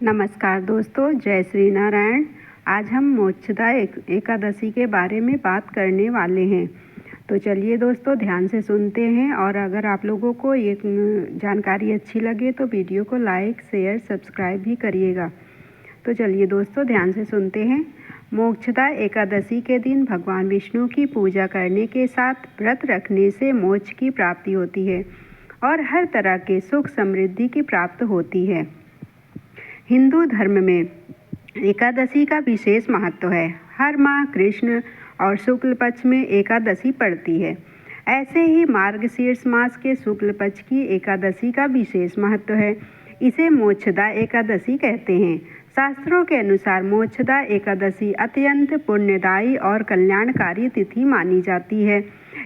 नमस्कार दोस्तों, जय श्री नारायण। आज हम मोक्षदा एकादशी के बारे में बात करने वाले हैं। तो चलिए दोस्तों, ध्यान से सुनते हैं। और अगर आप लोगों को ये जानकारी अच्छी लगे तो वीडियो को लाइक, शेयर, सब्सक्राइब भी करिएगा। तो चलिए दोस्तों, ध्यान से सुनते हैं। मोक्षदा एकादशी के दिन भगवान विष्णु की पूजा करने के साथ व्रत रखने से मोक्ष की प्राप्ति होती है और हर तरह के सुख समृद्धि की प्राप्ति होती है। हिंदू धर्म में एकादशी का विशेष महत्व है। हर माह कृष्ण और शुक्ल पक्ष में एकादशी पड़ती है। ऐसे ही मार्गशीर्ष मास के शुक्ल पक्ष की एकादशी का विशेष महत्व है। इसे मोक्षदा एकादशी कहते हैं। शास्त्रों के अनुसार मोक्षदा एकादशी अत्यंत पुण्यदायी और कल्याणकारी तिथि मानी जाती है।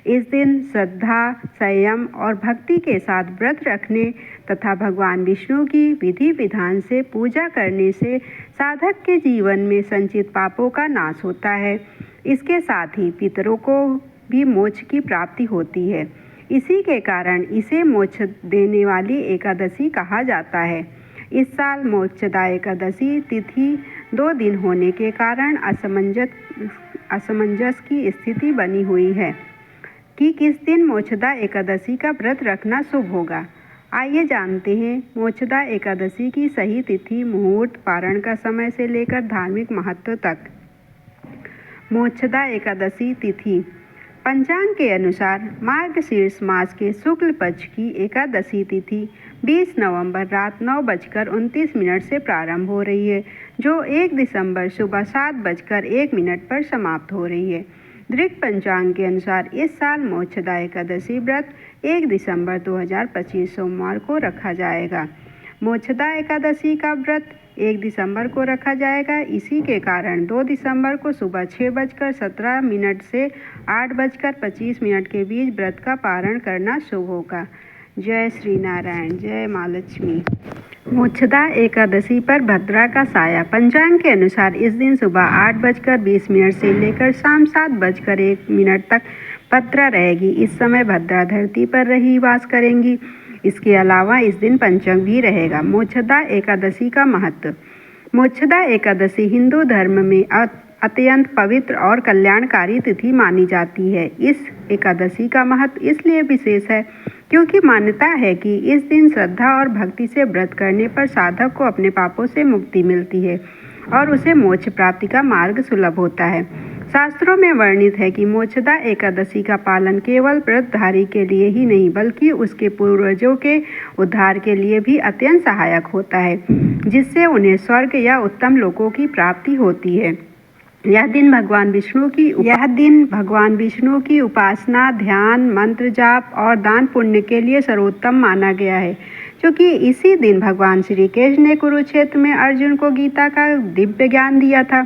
इस दिन श्रद्धा, संयम और भक्ति के साथ व्रत रखने तथा भगवान विष्णु की विधि विधान से पूजा करने से साधक के जीवन में संचित पापों का नाश होता है। इसके साथ ही पितरों को भी मोक्ष की प्राप्ति होती है। इसी के कारण इसे मोक्ष देने वाली एकादशी कहा जाता है। इस साल मोक्षदा एकादशी तिथि 2 दिन होने के कारण असमंजस की स्थिति बनी हुई है कि किस दिन मोक्षदा एकादशी का व्रत रखना शुभ होगा। आइए जानते हैं मोक्षदा एकादशी की सही तिथि, मुहूर्त, पारण का समय से लेकर धार्मिक महत्व तक। मोक्षदा एकादशी तिथि पंचांग के अनुसार मार्गशीर्ष मास के शुक्ल पक्ष की एकादशी तिथि 20 नवंबर रात 9:29 से प्रारंभ हो रही है, जो 1 दिसंबर सुबह 7:01 पर समाप्त हो रही है। दृक पंचांग के अनुसार इस साल मोक्षदा एकादशी व्रत 1 दिसंबर 2025 सोमवार को रखा जाएगा। मोक्षदा एकादशी का व्रत 1 दिसंबर को रखा जाएगा। इसी के कारण 2 दिसंबर को सुबह 6:17 से 8:25 के बीच व्रत का पारण करना शुभ होगा। जय श्री नारायण, जय माँ लक्ष्मी। मोक्षदा एकादशी पर भद्रा का साया। पंचांग के अनुसार इस दिन सुबह 8:20 से लेकर शाम 7:01 तक भद्रा रहेगी। इस समय भद्रा धरती पर रही वास करेंगी। इसके अलावा इस दिन पंचक भी रहेगा। मोक्षदा एकादशी का महत्व। मोक्षदा एकादशी हिंदू धर्म में अत्यंत पवित्र और कल्याणकारी तिथि मानी जाती है। इस एकादशी का महत्व इसलिए विशेष है क्योंकि मान्यता है कि इस दिन श्रद्धा और भक्ति से व्रत करने पर साधक को अपने पापों से मुक्ति मिलती है और उसे मोक्ष प्राप्ति का मार्ग सुलभ होता है। शास्त्रों में वर्णित है कि मोक्षदा एकादशी का पालन केवल व्रतधारी के लिए ही नहीं बल्कि उसके पूर्वजों के उद्धार के लिए भी अत्यंत सहायक होता है, जिससे उन्हें स्वर्ग या उत्तम लोकों की प्राप्ति होती है। यह दिन भगवान विष्णु की उपासना, ध्यान, मंत्र जाप और दान पुण्य के लिए सर्वोत्तम माना गया है, क्योंकि इसी दिन भगवान श्री कृष्ण ने कुरुक्षेत्र में अर्जुन को गीता का दिव्य ज्ञान दिया था।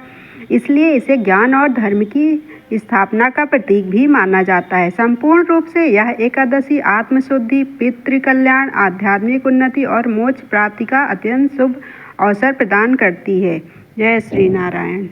इसलिए इसे ज्ञान और धर्म की स्थापना का प्रतीक भी माना जाता है। संपूर्ण रूप से यह एकादशी आत्मशुद्धि, पितृ कल्याण, आध्यात्मिक उन्नति और मोक्ष प्राप्ति का अत्यंत शुभ अवसर प्रदान करती है। जय श्री नारायण।